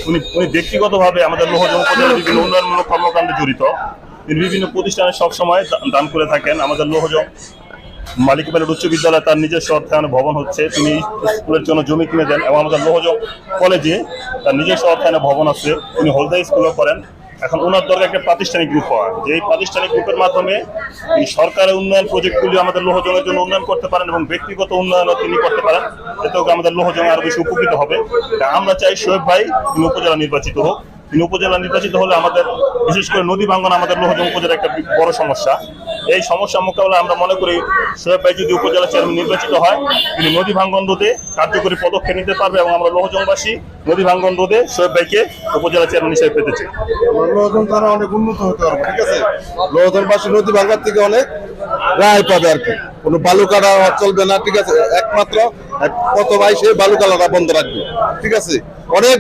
উনি ব্যক্তিগতভাবে আমাদের লোহজং উপজেলার বিভিন্ন উন্নয়নমূলক কর্মকাণ্ডে জড়িত। তিনি বিভিন্ন প্রতিষ্ঠানে সবসময় দান করে থাকেন। আমাদের লোহজং মালিকবাড়ির উচ্চ বিদ্যালয়ে তার নিজস্ব অর্থায়নে ভবন হচ্ছে, তিনি স্কুলের জন্য জমি কিনে দেন এবং আমাদের লোহজং কলেজে তার নিজস্ব অর্থায়নে ভবন আছে, তিনি হলদা স্কুলও করেন। এখন ওনার দরকার একটা প্রাতিষ্ঠানিক গ্রুপ হওয়া, যে এই প্রাতিষ্ঠানিক গ্রুপের মাধ্যমে এই সরকারের উন্নয়ন প্রজেক্টগুলি আমাদের লোহজংয়ের জন্য উন্নয়ন করতে পারেন এবং ব্যক্তিগত উন্নয়নও তিনি করতে পারেন, এতেও আমাদের লোহজং আরো বেশি উপকৃত হবে। আমরা চাই শোয়েব ভাই তিনি উপজেলা নির্বাচিত হোক। তিনি উপজেলা নির্বাচিত হলে আমাদের বিশেষ করে নদী ভাঙ্গন আমাদের লোহজং উপজেলার একটা বড় সমস্যা। এই সমস্যা মোকাবেলা আমরা মনে করি শোয়েব ভাই যদি উপজেলা চেয়ারম্যান নির্বাচিত হয়, তিনি নদী ভাঙ্গন রোধে কার্যকরী পদক্ষেপ নিতে পারবে এবং আমরা লোহজংবাসী নদী ভাঙ্গন রোধে শোয়েব ভাইকে উপজেলা চেয়ারম্যান হিসেবে পেতে চাই। লোহজং তারা অনেক উন্নত হতে পারবে, ঠিক আছে। লোহজংবাসী নদী ভাঙ্গার থেকে অনেক রায় পাবে আর কি, কোনো বালু কাটা চলবে না, ঠিক আছে। একমাত্র কত ভাই সে বালু কাটাটা বন্ধ রাখবে, ঠিক আছে। অনেক